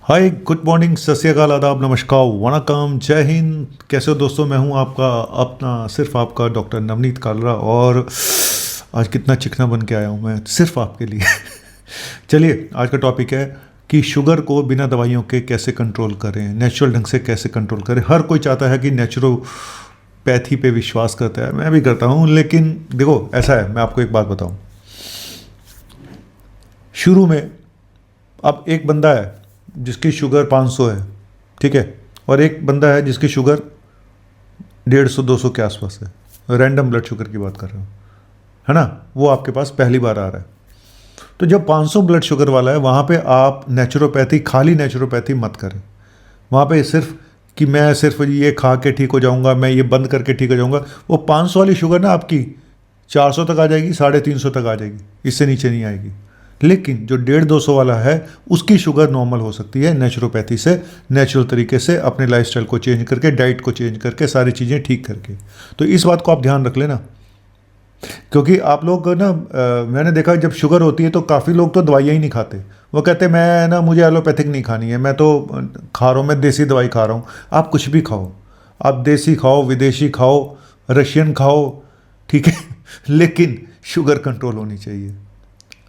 हाय, good morning, सत श्री अकाल, आदाब, नमस्कार, वणकम, जय हिंद। कैसे हो दोस्तों? मैं हूं आपका अपना सिर्फ आपका डॉक्टर नवनीत कालरा। और आज कितना चिकना बन के आया हूं मैं सिर्फ आपके लिए। चलिए, आज का टॉपिक है कि शुगर को बिना दवाइयों के कैसे कंट्रोल करें, नेचुरल ढंग से कैसे कंट्रोल करें। हर कोई चाहता है कि नेचुरोपैथी पे विश्वास करता है, मैं भी करता हूं। लेकिन देखो, ऐसा है, मैं आपको एक बात बताऊं। शुरू में अब एक बंदा है जिसकी शुगर 500 है, ठीक है, और एक बंदा है जिसकी शुगर 150-200 के आसपास है। रैंडम ब्लड शुगर की बात कर रहा हूँ, है ना। वो आपके पास पहली बार आ रहा है। तो जब 500 ब्लड शुगर वाला है, वहाँ पे आप नेचुरोपैथी, खाली नेचुरोपैथी मत करें। वहाँ पे सिर्फ कि मैं सिर्फ ये खा के ठीक हो जाऊँगा, मैं ये बंद करके ठीक हो जाऊँगा। वो 500 वाली शुगर ना आपकी 400 तक आ जाएगी, 350 तक आ जाएगी, इससे नीचे नहीं आएगी। लेकिन जो 150-200 वाला है, उसकी शुगर नॉर्मल हो सकती है नेचुरोपैथी से, नेचुरल तरीके से, अपने लाइफस्टाइल को चेंज करके, डाइट को चेंज करके, सारी चीज़ें ठीक करके। तो इस बात को आप ध्यान रख लेना, क्योंकि आप लोग ना मैंने देखा जब शुगर होती है तो काफ़ी लोग तो दवाइयाँ ही नहीं खाते। वो कहते हैं मैं ना, मुझे एलोपैथिक नहीं खानी है, मैं तो खा रहा हूँ, मैं देसी दवाई खा रहा हूँ। आप कुछ भी खाओ, आप देसी खाओ, विदेशी खाओ, रशियन खाओ, ठीक है। लेकिन शुगर कंट्रोल होनी चाहिए।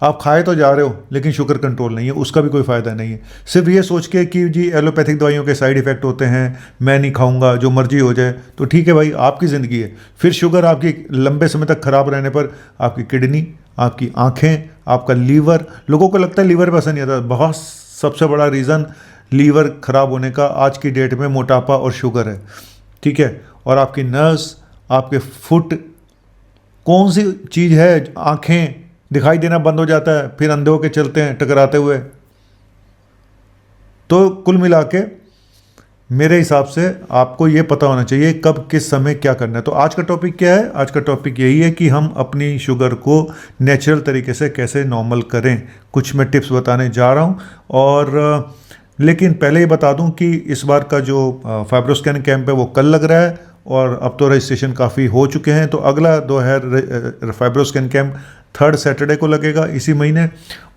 आप खाए तो जा रहे हो लेकिन शुगर कंट्रोल नहीं है, उसका भी कोई फ़ायदा नहीं है। सिर्फ ये सोच के कि जी एलोपैथिक दवाइयों के साइड इफ़ेक्ट होते हैं, मैं नहीं खाऊंगा, जो मर्जी हो जाए, तो ठीक है भाई, आपकी ज़िंदगी है। फिर शुगर आपकी लंबे समय तक ख़राब रहने पर आपकी किडनी, आपकी आँखें, आपका लीवर, लोगों को लगता है लीवर पर असर नहीं आता, बहुत सबसे बड़ा रीज़न लीवर ख़राब होने का आज की डेट में मोटापा और शुगर है, ठीक है। और आपकी नर्व्स, आपके फुट, कौन सी चीज़ है, आँखें, दिखाई देना बंद हो जाता है, फिर अंधे होके चलते हैं टकराते हुए। तो कुल मिला के मेरे हिसाब से आपको ये पता होना चाहिए कब किस समय क्या करना है। तो आज का टॉपिक क्या है? आज का टॉपिक यही है कि हम अपनी शुगर को नेचुरल तरीके से कैसे नॉर्मल करें। कुछ मैं टिप्स बताने जा रहा हूँ। और लेकिन पहले ये बता दूं कि इस बार का जो फाइब्रोस्कैन कैंप है वो कल लग रहा है, और अब तो रजिस्ट्रेशन काफ़ी हो चुके हैं। तो अगला जो है फाइब्रोस्कैन कैंप 3rd सैटरडे को लगेगा इसी महीने।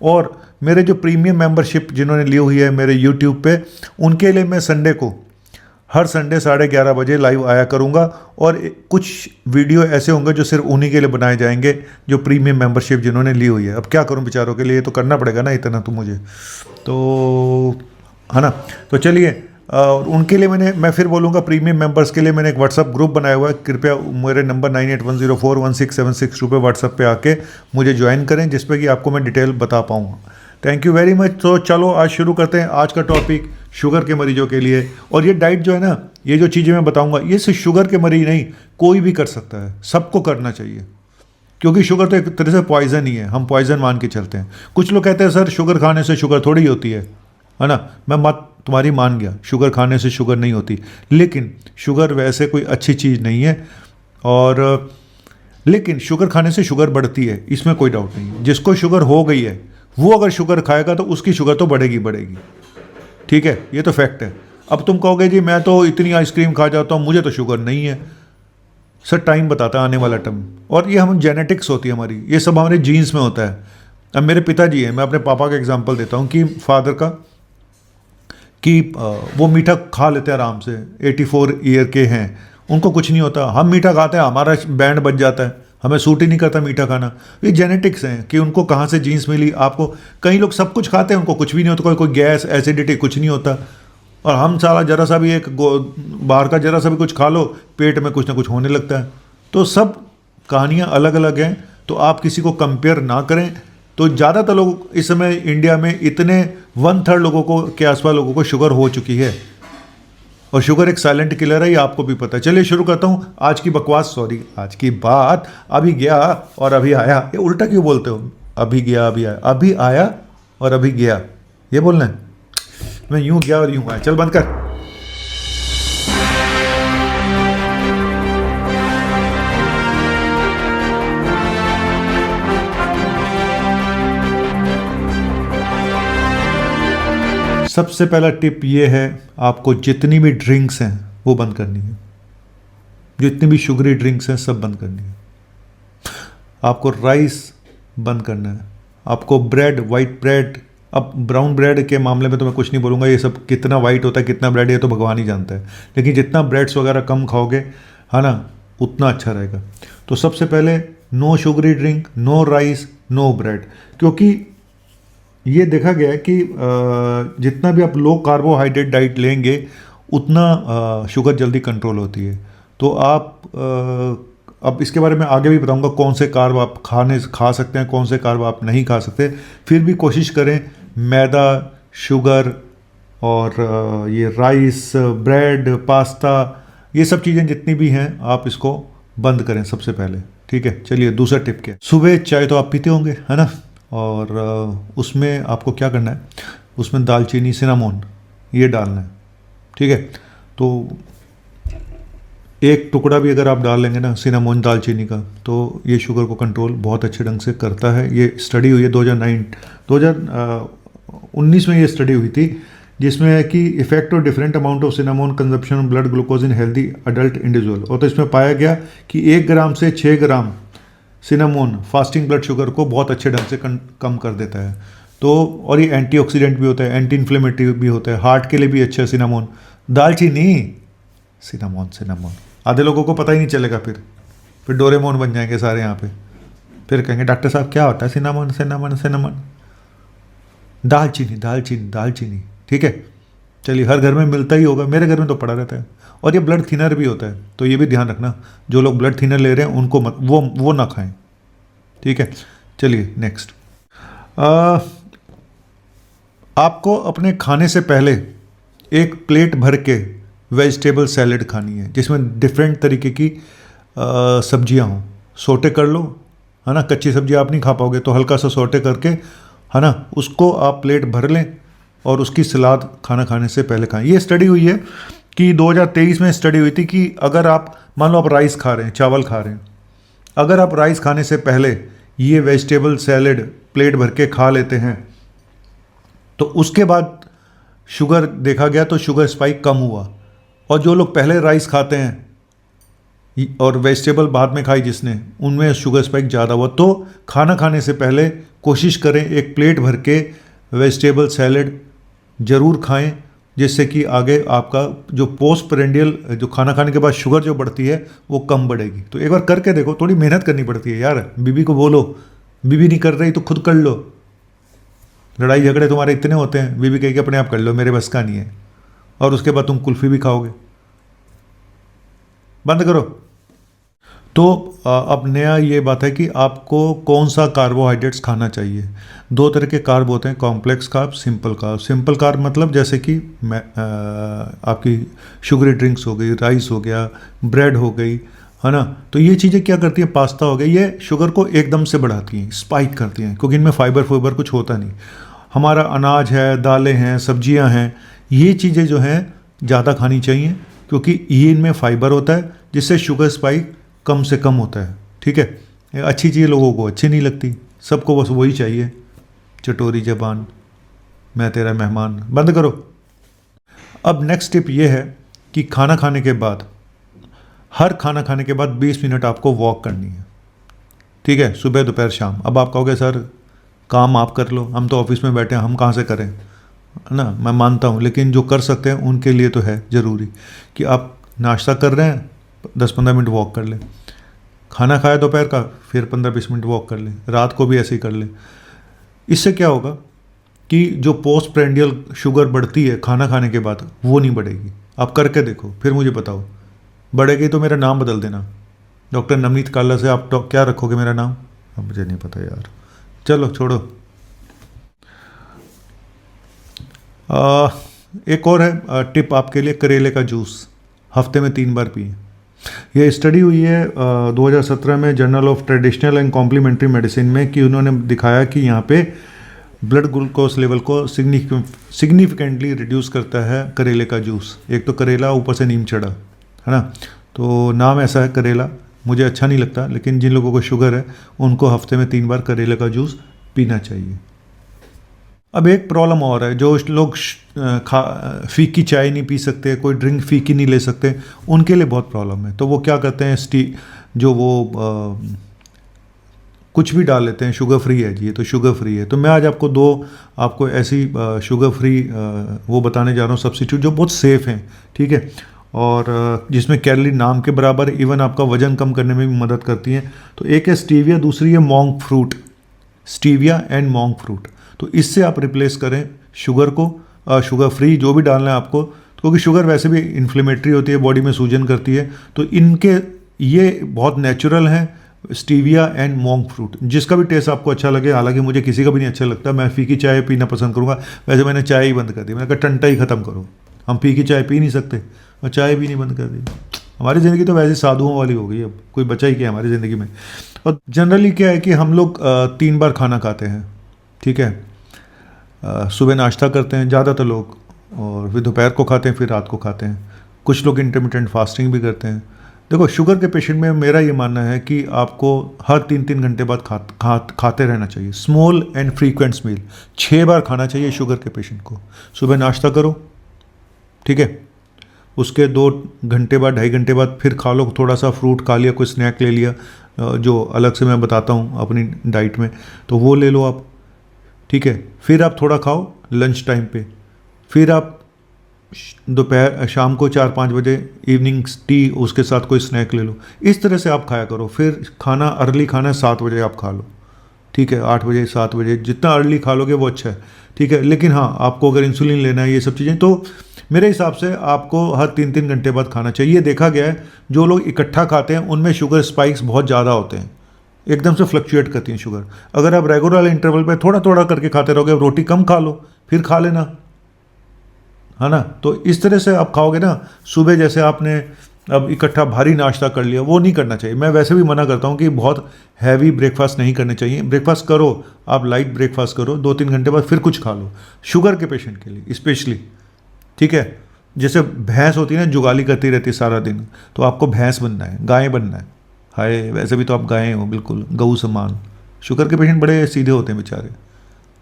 और मेरे जो प्रीमियम मेंबरशिप जिन्होंने ली हुई है मेरे यूट्यूब पे, उनके लिए मैं संडे को, हर संडे 11:30 बजे लाइव आया करूँगा। और कुछ वीडियो ऐसे होंगे जो सिर्फ उन्हीं के लिए बनाए जाएंगे जो प्रीमियम मेंबरशिप जिन्होंने ली हुई है। अब क्या करूँ बेचारों के लिए, तो करना पड़ेगा ना इतना तो मुझे, तो है ना। तो चलिए, उनके लिए मैं फिर बोलूँगा, प्रीमियम मेंबर्स के लिए मैंने एक व्हाट्सअप ग्रुप बनाया हुआ है। कृपया मेरे नंबर 9810416762 पे व्हाट्सअप पे आके मुझे ज्वाइन करें, जिस पे कि आपको मैं डिटेल बता पाऊँगा। Thank you very much. तो चलो आज शुरू करते हैं। आज का टॉपिक शुगर के मरीजों के लिए। और ये डाइट जो है ना, ये जो चीज़ें मैं बताऊँगा, ये सिर्फ शुगर के मरीज नहीं, कोई भी कर सकता है, सबको करना चाहिए। क्योंकि शुगर तो एक तरह से पॉइजन ही है, हम पॉइजन मान के चलते हैं। कुछ लोग कहते हैं सर शुगर खाने से शुगर थोड़ी होती है ना। मैं मत तुम्हारी मान गया, शुगर खाने से शुगर नहीं होती, लेकिन शुगर वैसे कोई अच्छी चीज़ नहीं है। और लेकिन शुगर खाने से शुगर बढ़ती है, इसमें कोई डाउट नहीं है। जिसको शुगर हो गई है वो अगर शुगर खाएगा तो उसकी शुगर तो बढ़ेगी बढ़ेगी, ठीक है, ये तो फैक्ट है। अब तुम कहोगे जी मैं तो इतनी आइसक्रीम खा जाता हूँ, मुझे तो शुगर नहीं है। सर टाइम बताता है आने वाला टाइम, और ये हम जेनेटिक्स होती है हमारी, ये सब हमारे जीन्स में होता है। अब मेरे पिताजी हैं, मैं अपने पापा का एग्जांपल देता हूँ कि फादर का, कि वो मीठा खा लेते हैं आराम से, 84 ईयर के हैं, उनको कुछ नहीं होता। हम मीठा खाते हैं, हमारा बैंड बज जाता है, हमें सूट ही नहीं करता मीठा खाना। ये जेनेटिक्स हैं कि उनको कहाँ से जीन्स मिली। आपको कई लोग सब कुछ खाते हैं, उनको कुछ भी नहीं होता, कोई गैस, एसिडिटी कुछ नहीं होता। और हम सारा जरा सा भी बाहर का जरा सा भी कुछ खा लो, पेट में कुछ ना कुछ होने लगता है। तो सब कहानियाँ अलग अलग हैं, तो आप किसी को कंपेयर ना करें। तो ज़्यादातर लोग इस समय इंडिया में इतने 1/3 लोगों को के आसपास लोगों को शुगर हो चुकी है, और शुगर एक साइलेंट किलर है, ये आपको भी पता है। चलिए शुरू करता हूँ आज की बकवास, सॉरी आज की बात। अभी गया और अभी आया, ये उल्टा क्यों बोलते हो? अभी गया अभी आया, अभी आया और अभी गया, ये बोलना है। मैं यूं गया और यूं आया, चल बंद कर। सबसे पहला टिप ये है, आपको जितनी भी ड्रिंक्स हैं वो बंद करनी है। जितनी भी शुगरी ड्रिंक्स हैं सब बंद करनी है। आपको राइस बंद करना है, आपको ब्रेड, वाइट ब्रेड, अब ब्राउन ब्रेड के मामले में तो मैं कुछ नहीं बोलूँगा, ये सब कितना वाइट होता है कितना ब्रेड ये तो भगवान ही जानता है, लेकिन जितना ब्रेड्स वगैरह कम खाओगे है ना उतना अच्छा रहेगा। तो सबसे पहले no sugary drink, no rice, no bread, क्योंकि ये देखा गया है कि जितना भी आप लो कार्बोहाइड्रेट डाइट लेंगे उतना शुगर जल्दी कंट्रोल होती है। तो आप अब इसके बारे में आगे भी बताऊंगा कौन से कार्ब आप खा सकते हैं, कौन से कार्ब आप नहीं खा सकते। फिर भी कोशिश करें मैदा, शुगर और ये राइस, ब्रेड, पास्ता, ये सब चीज़ें जितनी भी हैं आप इसको बंद करें सबसे पहले, ठीक है। चलिए दूसरा टिप क्या है, सुबह चाय तो आप पीते होंगे है ना, और उसमें आपको क्या करना है, उसमें दालचीनी, सिनामोन ये डालना है, ठीक है। तो एक टुकड़ा भी अगर आप डाल लेंगे ना सिनामोन दालचीनी का, तो ये शुगर को कंट्रोल बहुत अच्छे ढंग से करता है। ये स्टडी हुई है 2019 में ये स्टडी हुई थी, जिसमें है कि effect of different amount of cinnamon consumption of blood glucose in healthy adult individual. और तो इसमें पाया गया कि 1 ग्राम से 6 ग्राम सिनामोन फास्टिंग ब्लड शुगर को बहुत अच्छे ढंग से कम कर देता है। तो और ये एंटीऑक्सीडेंट भी होता है, एंटी इन्फ्लेमेटरी भी होता है, हार्ट के लिए भी अच्छा है सिनामोन। दालचीनी, सिनामोन आधे लोगों को पता ही नहीं चलेगा, फिर डोरेमोन बन जाएंगे सारे यहाँ पे, फिर कहेंगे डॉक्टर साहब क्या होता है सिनामोन। दालचीनी, ठीक है। चलिए हर घर में मिलता ही होगा, मेरे घर में तो पड़ा रहता है। और ये ब्लड थिनर भी होता है, तो ये भी ध्यान रखना, जो लोग ब्लड थिनर ले रहे हैं उनको मत वो ना खाएं, ठीक है। चलिए नेक्स्ट, आपको अपने खाने से पहले एक प्लेट भर के वेजिटेबल सैलेड खानी है, जिसमें डिफरेंट तरीके की सब्जियां हों। सोटे कर लो है ना, कच्ची सब्जी आप नहीं खा पाओगे तो हल्का सा सोटे करके है ना उसको आप प्लेट भर लें और उसकी सलाद खाना खाने से पहले खाएं। ये स्टडी हुई है कि 2023 में स्टडी हुई थी कि अगर आप मान लो आप राइस खा रहे हैं, चावल खा रहे हैं, अगर आप राइस खाने से पहले ये वेजिटेबल सैलेड प्लेट भर के खा लेते हैं तो उसके बाद शुगर देखा गया तो शुगर स्पाइक कम हुआ। और जो लोग पहले राइस खाते हैं और वेजिटेबल बाद में खाई जिसने, उनमें शुगर स्पाइक ज़्यादा हुआ। तो खाना खाने से पहले कोशिश करें एक प्लेट भर के वेजिटेबल सैलेड ज़रूर खाएं, जिससे कि आगे आपका जो पोस्ट प्रेंडियल जो खाना खाने के बाद शुगर जो बढ़ती है वो कम बढ़ेगी। तो एक बार करके देखो, थोड़ी मेहनत करनी पड़ती है यार। बीबी को बोलो, बीबी नहीं कर रही तो खुद कर लो। लड़ाई झगड़े तुम्हारे इतने होते हैं, बीबी कहेगी अपने आप कर लो, मेरे बस का नहीं है, और उसके बाद तुम कुल्फ़ी भी खाओगे। बंद करो। तो अब नया ये बात है कि आपको कौन सा कार्बोहाइड्रेट्स खाना चाहिए। 2 तरह के कार्ब होते हैं, complex carb, simple carb. Simple carb मतलब जैसे कि आपकी शुगरी ड्रिंक्स हो गई, राइस हो गया, ब्रेड हो गई, है ना। तो ये चीज़ें क्या करती हैं, पास्ता हो गया, ये शुगर को एकदम से बढ़ाती हैं, स्पाइक करती हैं, क्योंकि इनमें फाइबर कुछ होता नहीं। हमारा अनाज है, दालें हैं, सब्जियां हैं, ये चीज़ें जो हैं ज़्यादा खानी चाहिए, क्योंकि ये इनमें फाइबर होता है जिससे शुगर स्पाइक कम से कम होता है, ठीक है। अच्छी चीज़ लोगों को अच्छी नहीं लगती, सबको बस वही चाहिए, चटोरी जबान, मैं तेरा मेहमान। बंद करो। अब नेक्स्ट टिप ये है कि खाना खाने के बाद, हर खाना खाने के बाद 20 मिनट आपको वॉक करनी है, ठीक है, सुबह दोपहर शाम। अब आप कहोगे सर काम आप कर लो, हम तो ऑफिस में बैठे हैं, हम कहाँ से करें, है ना। मैं मानता हूँ, लेकिन जो कर सकते हैं उनके लिए तो है ज़रूरी कि आप नाश्ता कर रहे हैं 10-15 मिनट वॉक कर लें, खाना खाया दोपहर का फिर 15-20 मिनट वॉक कर लें, रात को भी ऐसे ही कर लें। इससे क्या होगा कि जो पोस्ट प्रेंडियल शुगर बढ़ती है खाना खाने के बाद वो नहीं बढ़ेगी। आप करके देखो फिर मुझे बताओ, बढ़ेगी तो मेरा नाम बदल देना, डॉक्टर नवनीत काला से आप क्या रखोगे मेरा नाम, अब मुझे नहीं पता यार, चलो छोड़ो। एक और है टिप आपके लिए, करेले का जूस हफ्ते में 3 बार पिए। यह स्टडी हुई है 2017 में journal of traditional and complementary medicine में, कि उन्होंने दिखाया कि यहाँ पे ब्लड ग्लूकोज लेवल को सिग्निफिकेंटली रिड्यूस करता है करेले का जूस। एक तो करेला, ऊपर से नीम चढ़ा, है ना, तो नाम ऐसा है करेला, मुझे अच्छा नहीं लगता, लेकिन जिन लोगों को शुगर है उनको हफ्ते में 3 बार करेले का जूस पीना चाहिए। अब एक प्रॉब्लम और है, जो लोग फीकी चाय नहीं पी सकते, कोई ड्रिंक फीकी नहीं ले सकते, उनके लिए बहुत प्रॉब्लम है। तो वो क्या करते हैं, जो वो कुछ भी डाल लेते हैं, शुगर फ्री है जी, ये तो शुगर फ्री है। तो मैं आज आपको ऐसी शुगर फ्री वो बताने जा रहा हूँ सब्स्टिट्यूट जो बहुत सेफ़ हैं, ठीक है, और जिसमें कैलोरी नाम के बराबर, इवन आपका वज़न कम करने में भी मदद करती हैं। तो एक है स्टीविया, दूसरी है monk fruit, stevia and monk fruit. तो इससे आप रिप्लेस करें शुगर को, शुगर फ्री जो भी डालना है आपको, क्योंकि शुगर वैसे भी इन्फ्लेमेटरी होती है, बॉडी में सूजन करती है। तो इनके ये बहुत नेचुरल हैं, स्टीविया एंड मोंक फ्रूट। जिसका भी टेस्ट आपको अच्छा लगे, हालांकि मुझे किसी का भी नहीं अच्छा लगता, मैं फीकी चाय पीना पसंद करूँगा। वैसे मैंने चाय ही बंद कर दी, मैंने कहा टंटा ही ख़त्म करो, हम फीकी चाय पी नहीं सकते, और चाय भी नहीं बंद कर दी। हमारी ज़िंदगी तो वैसे साधुओं वाली हो गई, अब कोई बचा ही क्या हमारी ज़िंदगी में। और जनरली क्या है कि हम लोग 3 बार खाना खाते हैं, ठीक है। सुबह नाश्ता करते हैं ज़्यादातर लोग, और फिर दोपहर को खाते हैं, फिर रात को खाते हैं। कुछ लोग इंटरमिटेंट फास्टिंग भी करते हैं। देखो, शुगर के पेशेंट में मेरा ये मानना है कि आपको हर 3-3 घंटे बाद खाते रहना चाहिए। स्मॉल एंड फ्रीक्वेंट्स मील 6 बार खाना चाहिए शुगर के पेशेंट को। सुबह नाश्ता करो, ठीक है, उसके 2 घंटे बाद, 2.5 घंटे बाद फिर खा लो, थोड़ा सा फ्रूट खा लिया, कोई स्नैक ले लिया, जो अलग से मैं बताता हूँ अपनी डाइट में, तो वो ले लो आप, ठीक है। फिर आप थोड़ा खाओ लंच टाइम पे, फिर आप दोपहर शाम को 4-5 बजे इवनिंग टी, उसके साथ कोई स्नैक ले लो। इस तरह से आप खाया करो। फिर खाना अर्ली खाना है, 7 बजे आप खा लो, ठीक है, 8 बजे 7 बजे, जितना अर्ली खा लोगे वो अच्छा है, ठीक है। लेकिन हाँ, आपको अगर इंसुलिन लेना है, ये सब चीज़ें, तो मेरे हिसाब से आपको हर 3-3 घंटे बाद खाना चाहिए। ये देखा गया है, जो लोग इकट्ठा खाते हैं उनमें शुगर स्पाइक्स बहुत ज़्यादा होते हैं, एकदम से फ्लक्चुएट करती हैं शुगर। अगर आप रेगुलर इंटरवल पे थोड़ा थोड़ा करके खाते रहोगे, रोटी कम खा लो, फिर खा लेना, है ना। तो इस तरह से आप खाओगे ना। सुबह जैसे आपने अब इकट्ठा भारी नाश्ता कर लिया, वो नहीं करना चाहिए। मैं वैसे भी मना करता हूँ कि बहुत हैवी ब्रेकफास्ट नहीं करने चाहिए। ब्रेकफास्ट करो, आप लाइट ब्रेकफास्ट करो, 2-3 घंटे बाद फिर कुछ खा लो, शुगर के पेशेंट के लिए स्पेशली, ठीक है। जैसे भैंस होती है ना, जुगाली करती रहती है सारा दिन, तो आपको भैंस बनना है, गाय बनना है। हाय, वैसे भी तो आप गायें हो, बिल्कुल गऊ समान। शुगर के पेशेंट बड़े सीधे होते हैं बेचारे,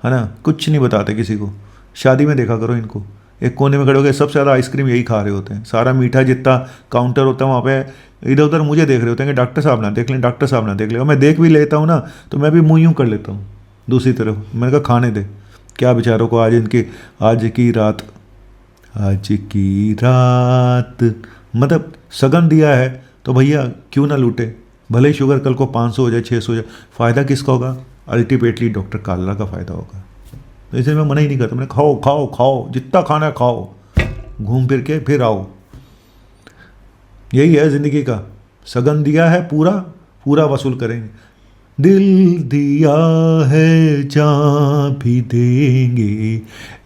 है ना, कुछ नहीं बताते किसी को। शादी में देखा करो इनको, एक कोने में खड़े हो गए, सबसे ज़्यादा आइसक्रीम यही खा रहे होते हैं। सारा मीठा जितना काउंटर होता है वहाँ पे इधर उधर मुझे देख रहे होते हैं कि डॉक्टर साहब ना देख लें, डॉक्टर साहब ना देख लें। और मैं देख भी लेता हूँ ना, तो मैं भी मुँह यूँ कर लेता हूँ दूसरी तरफ। मैंने कहा खाने दे, क्या बेचारों को आज की रात मतलब सगन दिया है, तो भैया क्यों ना लूटे। भले ही शुगर कल को 500 हो जाए, 600 हो जाए, फ़ायदा किसका होगा? अल्टीमेटली डॉक्टर कालरा का फ़ायदा होगा। तो इसलिए मैं मना ही नहीं करता, मैंने खाओ खाओ खाओ, जितना खाना है खाओ, घूम फिर के फिर आओ। यही है ज़िंदगी का, सगन दिया है, पूरा पूरा वसूल करेंगे। दिल दिया है जान भी देंगे,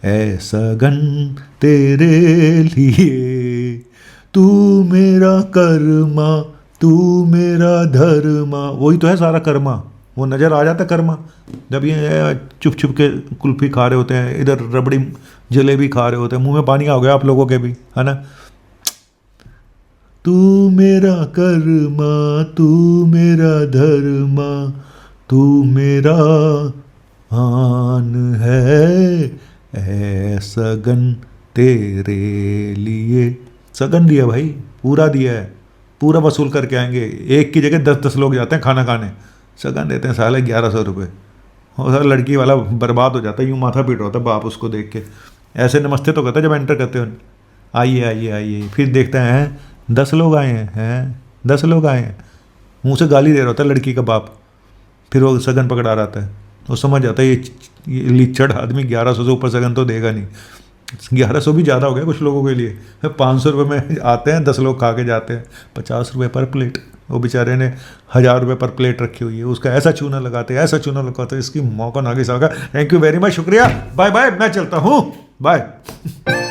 ऐसा गन तेरे लिए, तू मेरा कर्मा तू मेरा धर्मा। वही तो है सारा कर्मा, वो नज़र आ जाता कर्मा जब ये चुप चुप के कुल्फी खा रहे होते हैं, इधर रबड़ी जलेबी खा रहे होते हैं। मुंह में पानी आ गया आप लोगों के भी, है ना। तू मेरा कर्मा तू मेरा धर्मा, तू मेरा आन है, ऐ सगन तेरे लिए। सगन दिया भाई, पूरा दिया है, पूरा वसूल करके आएंगे। एक की जगह 10-10 लोग जाते हैं खाना खाने, सगन देते हैं साले 1100 रुपये। और सर लड़की वाला बर्बाद हो जाता है, यूँ माथा पीट होता है बाप उसको देख के। ऐसे नमस्ते तो कहता है जब एंटर करते हो, आइए आइए आइए। फिर देखते हैं 10 लोग आए हैं 10 लोग आए हैं, मुँह से गाली दे रहा होता है लड़की का बाप। फिर वो सगन पकड़ा रहता है, वो समझ जाता है ये लिचड़ आदमी 1100 से ऊपर सगन तो देगा नहीं। 1100 भी ज़्यादा हो गया कुछ लोगों के लिए। 500 रुपये में आते हैं, 10 लोग खा के जाते हैं, 50 रुपये पर प्लेट। वो बेचारे ने 1000 रुपये पर प्लेट रखी हुई है, उसका ऐसा चूना लगाते हैं, ऐसा चूना लगाते हैं, इसकी मौका Nagi saga. Thank you very much, शुक्रिया, बाय बाय, मैं चलता हूँ, बाय।